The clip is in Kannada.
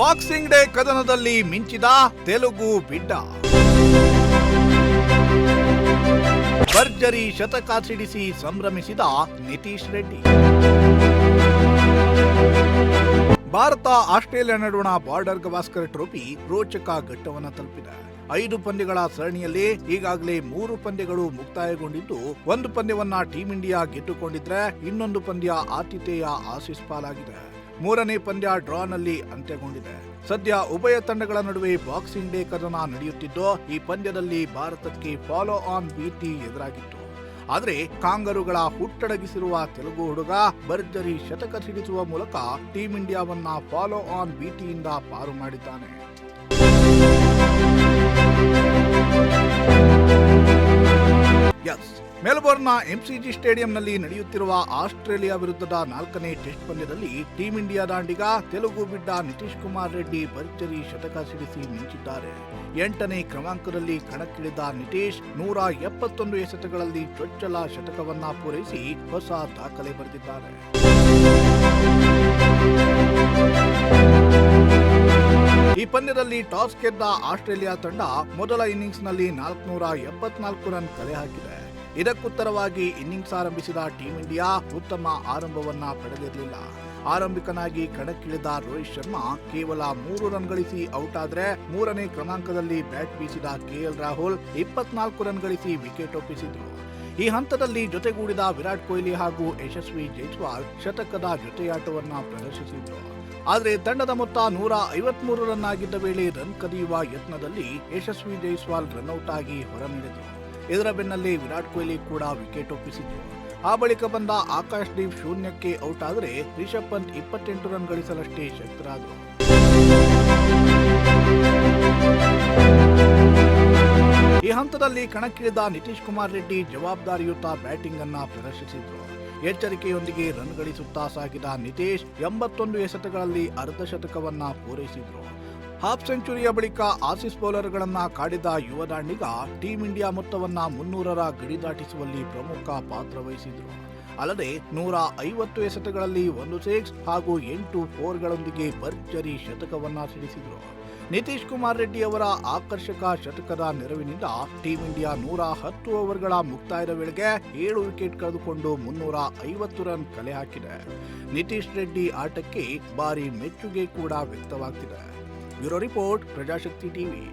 ಬಾಕ್ಸಿಂಗ್ ಡೇ ಕದನದಲ್ಲಿ ಮಿಂಚಿದ ತೆಲುಗು ಬಿಡ್ಡ. ಭರ್ಜರಿ ಶತಕ ಸಿಡಿಸಿ ಸಂಭ್ರಮಿಸಿದ ನಿತೀಶ್ ರೆಡ್ಡಿ. ಭಾರತ ಆಸ್ಟ್ರೇಲಿಯಾ ನಡುವಣ ಬಾರ್ಡರ್ ಗವಾಸ್ಕರ್ ಟ್ರೋಫಿ ರೋಚಕ ಘಟ್ಟವನ್ನು ತಲುಪಿದೆ. 5 ಪಂದ್ಯಗಳ ಸರಣಿಯಲ್ಲಿ ಈಗಾಗಲೇ 3 ಪಂದ್ಯಗಳು ಮುಕ್ತಾಯಗೊಂಡಿದ್ದು, 1 ಪಂದ್ಯವನ್ನ ಟೀಂ ಇಂಡಿಯಾ ಗೆದ್ದುಕೊಂಡಿದ್ರೆ ಇನ್ನೊಂದು ಪಂದ್ಯ ಆತಿಥೇಯ ಆಸೀಸ್ ಪಾಲಾಗಿದೆ. 3ನೇ ಪಂದ್ಯ ಡ್ರಾನಲ್ಲಿ ಅಂತ್ಯಗೊಂಡಿದೆ. ಸದ್ಯ ಉಭಯ ತಂಡಗಳ ನಡುವೆ ಬಾಕ್ಸಿಂಗ್ ಡೇ ಕದನ ನಡೆಯುತ್ತಿದ್ದು, ಈ ಪಂದ್ಯದಲ್ಲಿ ಭಾರತಕ್ಕೆ ಫಾಲೋ ಆನ್ ಭೀತಿ ಎದುರಾಗಿತ್ತು. ಆದರೆ ಕಾಂಗರುಗಳ ಹುಟ್ಟಡಗಿಸಿರುವ ತೆಲುಗು ಹುಡುಗ ಭರ್ಜರಿ ಶತಕ ಸಿಡಿಸುವ ಮೂಲಕ ಟೀಂ ಇಂಡಿಯಾವನ್ನ ಫಾಲೋ ಆನ್ ಭೀತಿಯಿಂದ ಪಾರು ಮಾಡಿದ್ದಾನೆ. ಮೆಲ್ಬೋರ್ನ್ನ ಎಂಸಿಜಿ ಸ್ಟೇಡಿಯಂನಲ್ಲಿ ನಡೆಯುತ್ತಿರುವ ಆಸ್ಟ್ರೇಲಿಯಾ ವಿರುದ್ಧದ 4ನೇ ಟೆಸ್ಟ್ ಪಂದ್ಯದಲ್ಲಿ ಟೀಂ ಇಂಡಿಯಾ ದಾಂಡಿಗ ತೆಲುಗು ಬಿಡ್ಡ ನಿತೀಶ್ ಕುಮಾರ್ ರೆಡ್ಡಿ ಭರ್ಜರಿ ಶತಕ ಸಿಡಿಸಿ ಮಿಂಚಿದ್ದಾರೆ. 8ನೇ ಕ್ರಮಾಂಕದಲ್ಲಿ ಕಣಕ್ಕಿಳಿದ ನಿತೀಶ್ 171 ಎಸೆತಗಳಲ್ಲಿ ಚೊಚ್ಚಲ ಶತಕವನ್ನ ಪೂರೈಸಿ ಹೊಸ ದಾಖಲೆ ಬರೆದಿದ್ದಾರೆ. ಈ ಪಂದ್ಯದಲ್ಲಿ ಟಾಸ್ ಗೆದ್ದ ಆಸ್ಟ್ರೇಲಿಯಾ ತಂಡ ಮೊದಲ ಇನ್ನಿಂಗ್ಸ್ನಲ್ಲಿ 474 ರನ್ ಕಲೆ ಹಾಕಿದೆ. ಇದಕ್ಕುತ್ತರವಾಗಿ ಇನ್ನಿಂಗ್ಸ್ ಆರಂಭಿಸಿದ ಟೀಂ ಇಂಡಿಯಾ ಉತ್ತಮ ಆರಂಭವನ್ನ ಪಡೆದಿರಲಿಲ್ಲ. ಆರಂಭಿಕನಾಗಿ ಕಣಕ್ಕಿಳಿದ ರೋಹಿತ್ ಶರ್ಮಾ ಕೇವಲ 3 ರನ್ ಗಳಿಸಿ ಔಟ್ ಆದರೆ, 3ನೇ ಕ್ರಮಾಂಕದಲ್ಲಿ ಬ್ಯಾಟ್ ಬೀಸಿದ ಕೆಎಲ್ ರಾಹುಲ್ 24 ರನ್ ಗಳಿಸಿ ವಿಕೆಟ್ ಒಪ್ಪಿಸಿದ್ರು. ಈ ಹಂತದಲ್ಲಿ ಜೊತೆಗೂಡಿದ ವಿರಾಟ್ ಕೊಹ್ಲಿ ಹಾಗೂ ಯಶಸ್ವಿ ಜೈಸ್ವಾಲ್ ಶತಕದ ಜೊತೆಯಾಟವನ್ನ ಪ್ರದರ್ಶಿಸಿದ್ರು. ಆದರೆ ತಂಡದ ಮೊತ್ತ 153 ರನ್ ಆಗಿದ್ದ ವೇಳೆ ರನ್ ಕದಿಯುವ ಯತ್ನದಲ್ಲಿ ಯಶಸ್ವಿ ಜೈಸ್ವಾಲ್ ರನ್ಔಟ್ ಆಗಿ ಹೊರನಡೆದರು. ಇದರ ಬೆನ್ನಲ್ಲೇ ವಿರಾಟ್ ಕೊಹ್ಲಿ ಕೂಡ ವಿಕೆಟ್ ಒಪ್ಪಿಸಿದ್ರು. ಆ ಬಳಿಕ ಬಂದ ಆಕಾಶ್ ದೀಪ್ ಶೂನ್ಯಕ್ಕೆ ಔಟ್ ಆದರೆ ರಿಷಬ್ ಪಂತ್ 28 ರನ್ ಗಳಿಸಲಷ್ಟೇ ಶಕ್ತರಾದರು. ಈ ಹಂತದಲ್ಲಿ ಕಣಕ್ಕಿಳಿದ ನಿತೀಶ್ ಕುಮಾರ್ ರೆಡ್ಡಿ ಜವಾಬ್ದಾರಿಯುತ ಬ್ಯಾಟಿಂಗ್ ಅನ್ನ ಪ್ರದರ್ಶಿಸಿದ್ರು. ಎಚ್ಚರಿಕೆಯೊಂದಿಗೆ ರನ್ ಗಳಿಸುತ್ತಾ ಸಾಗಿದ ನಿತೀಶ್ 81 ಎಸೆತಗಳಲ್ಲಿ ಅರ್ಧ ಶತಕವನ್ನ ಪೂರೈಸಿದ್ರು. ಹಾಫ್ ಸೆಂಚುರಿಯ ಬಳಿಕ ಆಸೀಸ್ ಬೌಲರ್ಗಳನ್ನ ಕಾಡಿದ ಯುವ ದಾಂಡಿಗ ಟೀಂ ಇಂಡಿಯಾ ಮೊತ್ತವನ್ನ 300ರ ಗಡಿ ದಾಟಿಸುವಲ್ಲಿ ಪ್ರಮುಖ ಪಾತ್ರ ವಹಿಸಿದ್ರು. ಅಲ್ಲದೆ 150 ಎಸೆತಗಳಲ್ಲಿ 1 ಸಿಕ್ಸ್ ಹಾಗೂ 8 4ಗಳೊಂದಿಗೆ ಭರ್ಜರಿ ಶತಕವನ್ನ ಸಿಡಿಸಿದ್ರು. ನಿತೀಶ್ ಕುಮಾರ್ ರೆಡ್ಡಿ ಅವರ ಆಕರ್ಷಕ ಶತಕದ ನೆರವಿನಿಂದ ಟೀಂ ಇಂಡಿಯಾ 110 ಓವರ್ಗಳ ಮುಕ್ತಾಯದ ವೇಳೆಗೆ 7 ವಿಕೆಟ್ ಕಳೆದುಕೊಂಡು 350 ರನ್ ಕಲೆ ಹಾಕಿದೆ. ನಿತೀಶ್ ರೆಡ್ಡಿ ಆಟಕ್ಕೆ ಭಾರಿ ಮೆಚ್ಚುಗೆ ಕೂಡ ವ್ಯಕ್ತವಾಗ್ತಿದೆ. Bureau report, Prajashakti TV.